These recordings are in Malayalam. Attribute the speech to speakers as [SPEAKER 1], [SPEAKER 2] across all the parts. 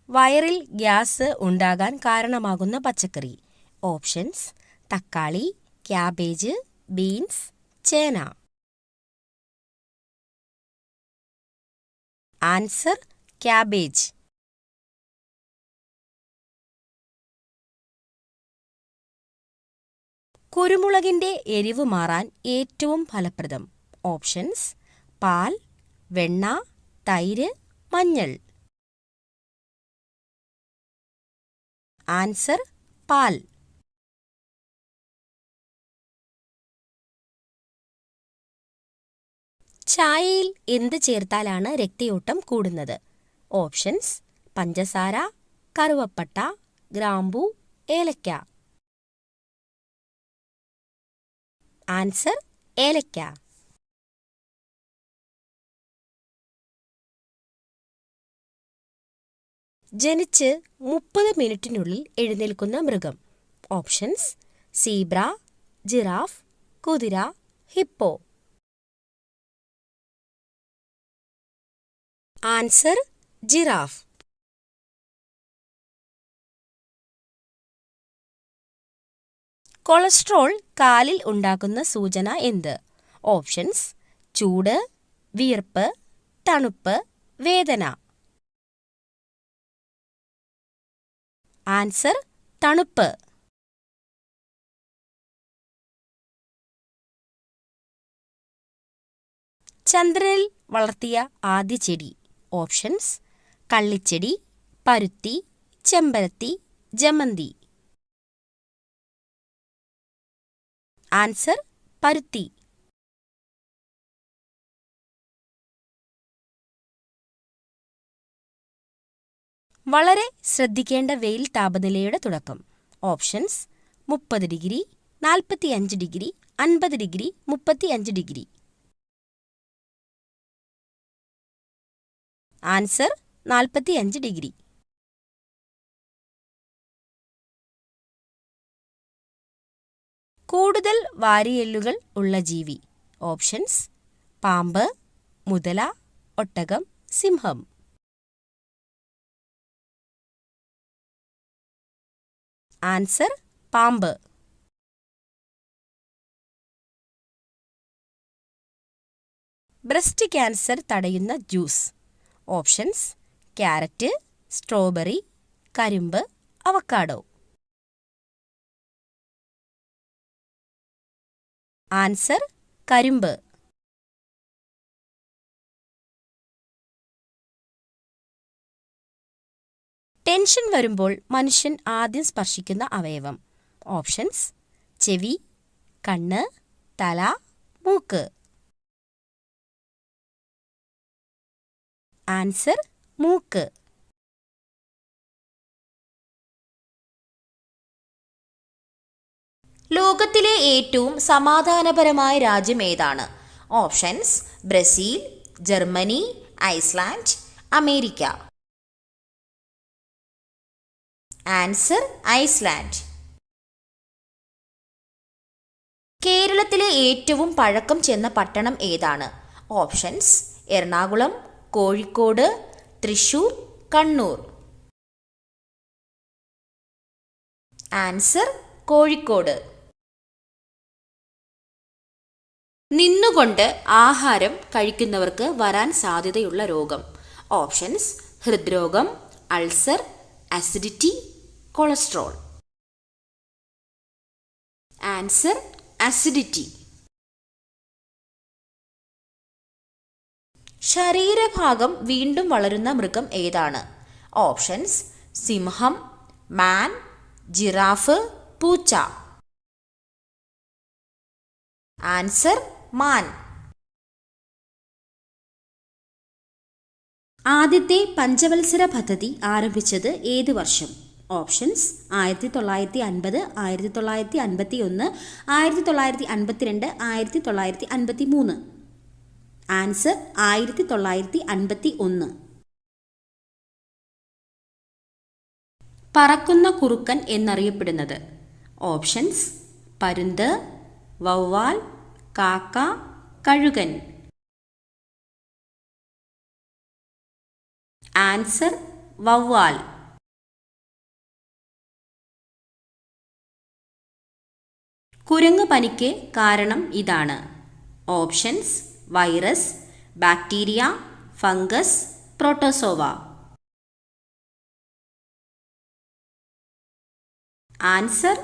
[SPEAKER 1] വയറിൽ ഗ്യാസ് ഉണ്ടാകാൻ കാരണമാകുന്ന പച്ചക്കറി. ഓപ്ഷൻസ്: തക്കാളി, ക്യാബേജ്, ബീൻസ്, ചേന. Answer: cabbage. കുരുമുളകിന്റെ എരിവ് മാറാൻ ഏറ്റവും ഫലപ്രദം. ഓപ്ഷൻസ്: പാൽ, വെണ്ണ, തൈര്, മഞ്ഞൾ. ആൻസർ: പാൽ. ചായയിൽ എന്ത് ചേർത്താലാണ് രക്തയോട്ടം കൂടുന്നത്? ഓപ്ഷൻസ്: പഞ്ചസാര, കറുവപ്പട്ട, ഗ്രാമ്പൂ, ഏലക്ക. ആൻസർ: ഏലക്ക. ജനിച്ച് 30 മിനിറ്റിനുള്ളിൽ എഴുന്നേൽക്കുന്ന മൃഗം. ഓപ്ഷൻസ്: സീബ്ര, ജിറാഫ്, കുതിര, ഹിപ്പോ. Answer: giraffe. കൊളസ്ട്രോൾ കാലിൽ ഉണ്ടാക്കുന്ന സൂചന എന്ത്? ഓപ്ഷൻസ്: ചൂട്, വിയർപ്പ്, തണുപ്പ്, വേദന. ആൻസർ: തണുപ്പ്. ചന്ദ്രനിൽ വളർത്തിയ ആദ്യ ചെടി. ഓപ്ഷൻസ്: കള്ളിച്ചെടി, പരുത്തി, ചെമ്പരത്തി, ജമന്തി. ആൻസർ: പരുത്തി. വളരെ ശ്രദ്ധിക്കേണ്ട വെയിൽ താപനിലയുടെ തുടക്കം. Options: 30 degree, 45 degree, 50 degree, 35 degree. Answer: 45 degree. കൂടുതൽ വാരിയെല്ലുകൾ ഉള്ള ജീവി. ഓപ്ഷൻസ്: പാമ്പ്, മുതല, ഒട്ടകം, സിംഹം. ആൻസർ: പാമ്പ്. ബ്രസ്റ്റ് ക്യാൻസർ തടയുന്ന ജ്യൂസ്. ഓപ്ഷൻസ്: ക്യാരറ്റ്, സ്ട്രോബെറി, കരിമ്പ്, അവക്കാഡോ. ആൻസർ: കരിമ്പ്. ടെൻഷൻ വരുമ്പോൾ മനുഷ്യൻ ആദ്യം സ്പർശിക്കുന്ന അവയവം. ഓപ്ഷൻസ്: ചെവി, കണ്ണ്, തല, മൂക്ക്. ആൻസർ: മൂക്ക്. ലോകത്തിലെ ഏറ്റവും സമാധാനപരമായ രാജ്യം ഏതാണ്? Options: Brazil, Germany, Iceland, America. Answer: Iceland. കേരളത്തിലെ ഏറ്റവും പഴക്കം ചെന്ന പട്ടണം ഏതാണ്? ഓപ്ഷൻസ്: എറണാകുളം, കോഴിക്കോട്, തൃശൂർ, കണ്ണൂർ. ആൻസർ: കോഴിക്കോട്. നിന്നുകൊണ്ട് ആഹാരം കഴിക്കുന്നവർക്ക് വരാൻ സാധ്യതയുള്ള രോഗം. ഓപ്ഷൻസ്: ഹൃദ്രോഗം, ulcer, acidity, cholesterol. Answer: acidity. ശരീരഭാഗം വീണ്ടും വളരുന്ന മൃഗം ഏതാണ്? ഓപ്ഷൻസ്: സിംഹം, മാൻ, ജിറാഫ്, പൂച്ച. ആൻസർ: മാൻ. ആദ്യത്തെ പഞ്ചവത്സര പദ്ധതി ആരംഭിച്ചത് ഏത് വർഷം? ഓപ്ഷൻസ്: 1950, 1951, 1952, 1953. ആൻസർ: 1951. പറക്കുന്ന കുറുക്കൻ എന്നറിയപ്പെടുന്നത്. ഓപ്ഷൻസ്: പരുന്ത്, വവ്വാൽ, കാക്ക, കഴുകൻ. ആൻസർ: വവ്വാൽ. കുരങ്ങ് പനിക്ക് കാരണം ഇതാണ്. Options: virus, bacteria, fungus, protozoa. Answer: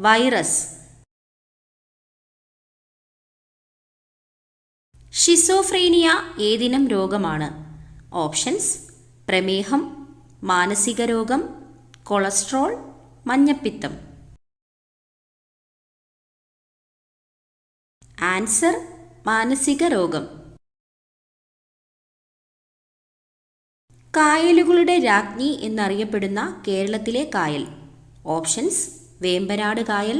[SPEAKER 1] virus. Schizophrenia ഏതിനം രോഗമാണ്? ഓപ്ഷൻസ്: പ്രമേഹം, മാനസിക രോഗം, കൊളസ്ട്രോൾ, മഞ്ഞപ്പിത്തം. ആൻസർ: മാനസിക രോഗം. കായലുകളുടെ രാജ്ഞി എന്നറിയപ്പെടുന്ന കേരളത്തിലെ കായൽ. ഓപ്ഷൻസ്: വേമ്പനാട് കായൽ,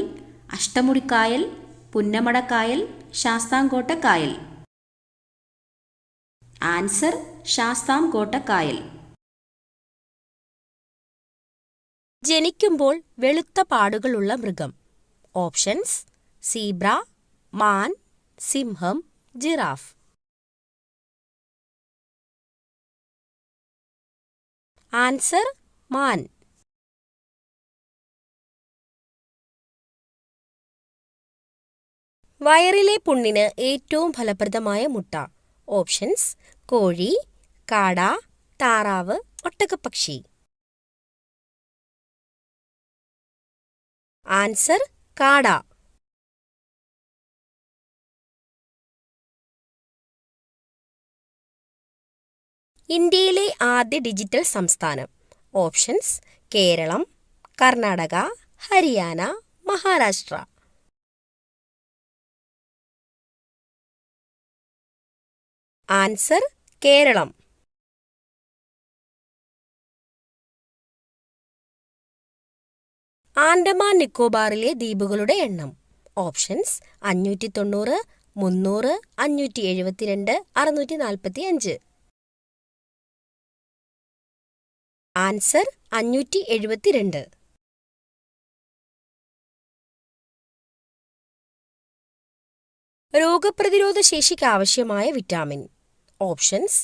[SPEAKER 1] അഷ്ടമുടിക്കായൽ, പുന്നമടക്കായൽ, ശാസ്താംകോട്ട കായൽ. ആൻസർ: ശാസ്താംകോട്ട കായൽ. ജനിക്കുമ്പോൾ വെളുത്ത പാടുകളുള്ള മൃഗം. ഓപ്ഷൻസ്: സീബ്ര, മാൻ, സിംഹം, ജിറാഫ്. ആൻസർ: മാൻ. വയറിലെ പുണ്ണിന് ഏറ്റവും ഫലപ്രദമായ മുട്ട. ഓപ്ഷൻസ്: കോഴി, കാട, താറാവ്, ഒട്ടകപ്പക്ഷി. ആൻസർ: കാട. ഇന്ത്യയിലെ ആദ്യ ഡിജിറ്റൽ സംസ്ഥാനം. ഓപ്ഷൻസ്: കേരളം, കർണാടക, ഹരിയാന, മഹാരാഷ്ട്ര. ആൻസർ: കേരളം. ആൻഡമാൻ നിക്കോബാറിലെ ദ്വീപുകളുടെ എണ്ണം. ഓപ്ഷൻസ്: 590, 300, 572, 645. ആൻസർ: 572. രോഗപ്രതിരോധ ശേഷിക്ക് ആവശ്യമായ vitamin. Options: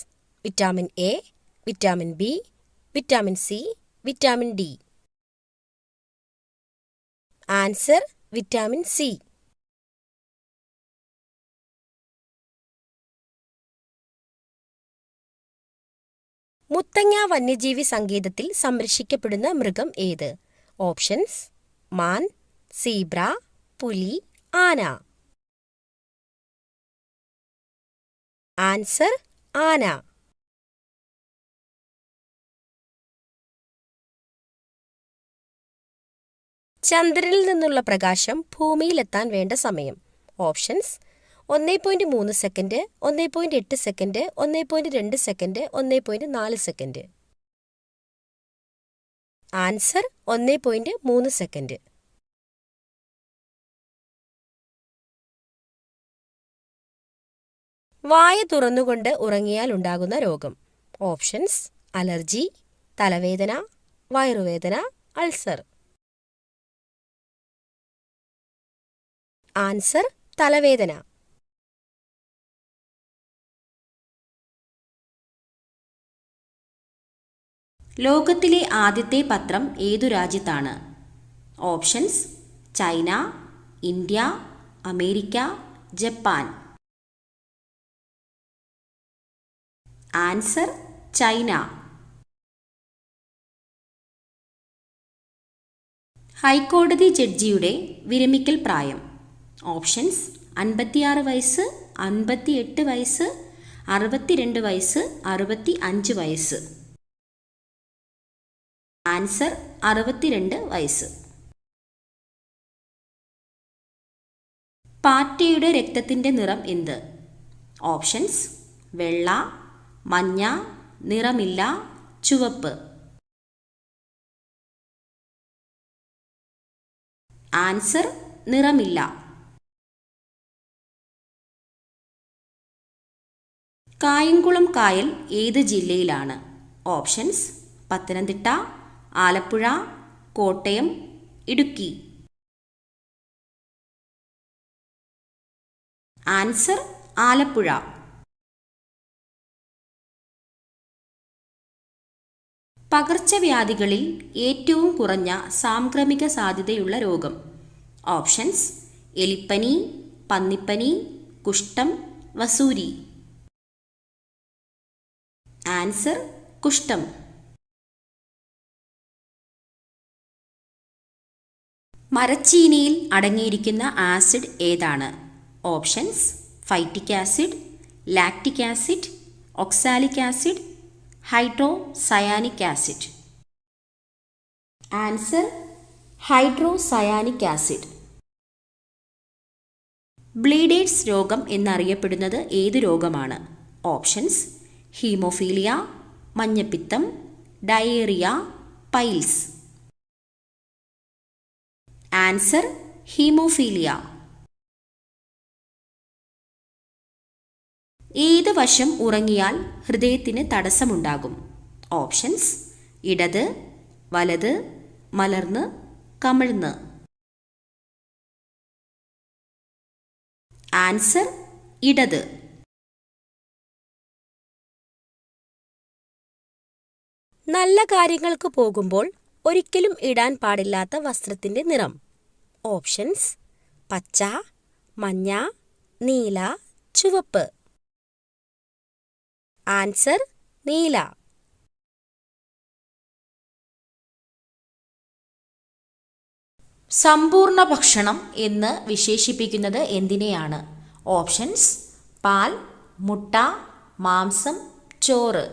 [SPEAKER 1] vitamin A, vitamin B, vitamin C, vitamin D. Answer: vitamin C. Muthanga വന്യജീവി സങ്കേതത്തിൽ സംരക്ഷിക്കപ്പെടുന്ന മൃഗം ഏത്? ഓപ്ഷൻസ്: മാൻ, സീബ്ര, പുലി, ആന. ആൻസർ: ആന. ചന്ദ്രനിൽ നിന്നുള്ള പ്രകാശം ഭൂമിയിലെത്താൻ വേണ്ട സമയം. Options: 1.3 second, 1.8 second, 1.2 second, 1.4 second. Answer: 1.3 second. വായ തുറന്നുകൊണ്ട് ഉറങ്ങിയാൽ ഉണ്ടാകുന്ന രോഗം. ഓപ്ഷൻസ്: അലർജി, തലവേദന, വയറുവേദന, അൾസർ. ആൻസർ: തലവേദന. ലോകത്തിലെ ആദ്യത്തെ പത്രം ഏതു രാജ്യത്താണ്? Options: China, India, America, Japan. Answer: China. ഹൈക്കോടതി ജഡ്ജിയുടെ വിരമിക്കൽ പ്രായം. ഓപ്ഷൻസ്: 56 വയസ്സ്, 58 വയസ്സ്, 62 വയസ്സ്, 65 വയസ്സ്. ആൻസർ: 62 വയസ്സ്. പാറ്റയുടെ രക്തത്തിൻ്റെ നിറം എന്ത്? ഓപ്ഷൻസ്: വെള്ള, മഞ്ഞ, നിറമില്ല, ചുവപ്പ്. ആൻസർ: നിറമില്ല. കായംകുളം കായൽ ഏത് ജില്ലയിലാണ്? ഓപ്ഷൻസ്: പത്തനംതിട്ട, ആലപ്പുഴ, കോട്ടയം, ഇടുക്കി. ആൻസർ: ആലപ്പുഴ. പകർച്ചവ്യാധികളിൽ ഏറ്റവും കുറഞ്ഞ സാംക്രമിക സാധ്യതയുള്ള രോഗം. ഓപ്ഷൻസ്:
[SPEAKER 2] എലിപ്പനി, പന്നിപ്പനി, കുഷ്ഠം, വസൂരി. ആൻസർ കുഷ്ഠം. മരച്ചീനിയിൽ അടങ്ങിയിരിക്കുന്ന ആസിഡ് ഏതാണ്? Options: phytic acid, lactic acid, oxalic acid, hydrocyanic acid. Answer hydrocyanic acid. Bleeders രോഗം എന്നറിയപ്പെടുന്നത് ഏത് രോഗമാണ്? ഓപ്ഷൻസ്: ഹീമോഫീലിയ, മഞ്ഞപ്പിത്തം, ഡയേറിയ, പൈൽസ്. Answer haemophilia. ഏത് വശം ഉറങ്ങിയാൽ ഹൃദയത്തിന് തടസ്സമുണ്ടാകും? ഓപ്ഷൻസ്: ഇടത്, വലത്, മലർന്ന്, കമിഴ്ന്ന്. ആൻസർ ഇടത്.
[SPEAKER 1] നല്ല കാര്യങ്ങൾക്ക് പോകുമ്പോൾ ഒരിക്കലും ഇടാൻ പാടില്ലാത്ത വസ്ത്രത്തിന്റെ നിറം. ഓപ്ഷൻസ്: പച്ച, മഞ്ഞ, നീല, ചുവപ്പ്. ആൻസർ നീല.
[SPEAKER 2] സമ്പൂർണ്ണ ഭക്ഷണം എന്ന് വിശേഷിപ്പിക്കുന്നത് എന്തിനെയാണ്? ഓപ്ഷൻസ്: പാൽ, മുട്ട, മാംസം, ചോറ്.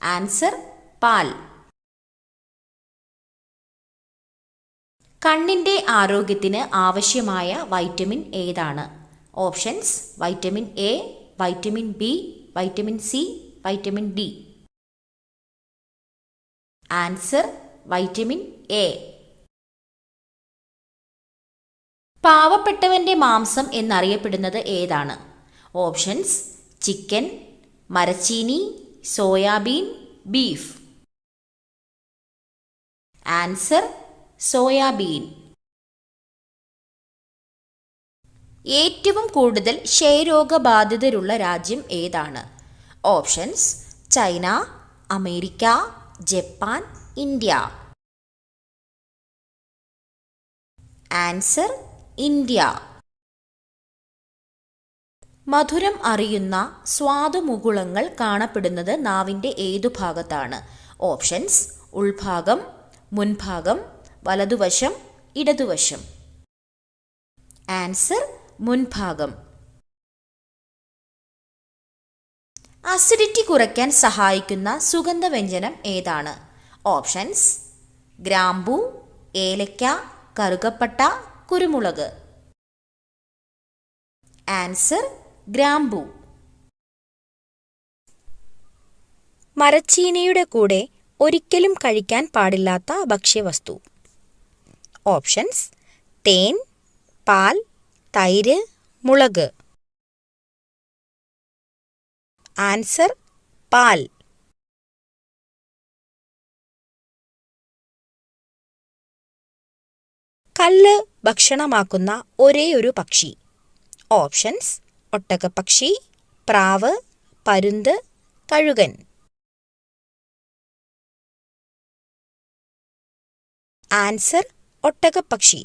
[SPEAKER 2] ആൻസർ പാൽ. കണ്ണിൻ്റെ ആരോഗ്യത്തിന് ആവശ്യമായ വൈറ്റമിൻ ഏതാണ്? Options: vitamin A, vitamin B, vitamin C, vitamin D. Answer vitamin A. പാവപ്പെട്ടവന്റെ മാംസം എന്നറിയപ്പെടുന്നത് ഏതാണ്? ഓപ്ഷൻസ്: ചിക്കൻ, മരച്ചീനി, സോയാബീൻ, ബീഫ്. Answer soybean. ഏറ്റവും കൂടുതൽ ക്ഷയരോഗബാധിതരുള്ള രാജ്യം ഏതാണ്? Options: China, America, Japan, India. Answer India. മധുരം അറിയുന്ന സ്വാദുമുകുളങ്ങൾ കാണപ്പെടുന്നത് നാവിൻ്റെ ഏതു ഭാഗത്താണ്? ഓപ്ഷൻസ്: ഉൾഭാഗം, മുൻഭാഗം, വലതുവശം, ഇടതുവശം. ആൻസർ മുൻഭാഗം. അസിഡിറ്റി കുറയ്ക്കാൻ സഹായിക്കുന്ന സുഗന്ധവ്യഞ്ജനം ഏതാണ്? ഓപ്ഷൻസ്: ഗ്രാമ്പൂ, ഏലക്ക, കറുകപ്പട്ട, കുരുമുളക്. ആൻസർ ഗ്രാമ്പൂ.
[SPEAKER 1] മരച്ചീനിയുടെ കൂടെ ഒരിക്കലും കഴിക്കാൻ പാടില്ലാത്ത ഭക്ഷ്യവസ്തു. ഓപ്ഷൻസ്: തേൻ, പാൽ, തൈര്, മുളക്. ആൻസർ പാൽ. കല്ല് ഭക്ഷണമാക്കുന്ന ഒരേയൊരു പക്ഷി. ഓപ്ഷൻസ്: ഒട്ടകപ്പക്ഷി, പ്രാവ്, പരുന്ത്, കഴുകൻ. ആൻസർ ഒട്ടകപ്പക്ഷി.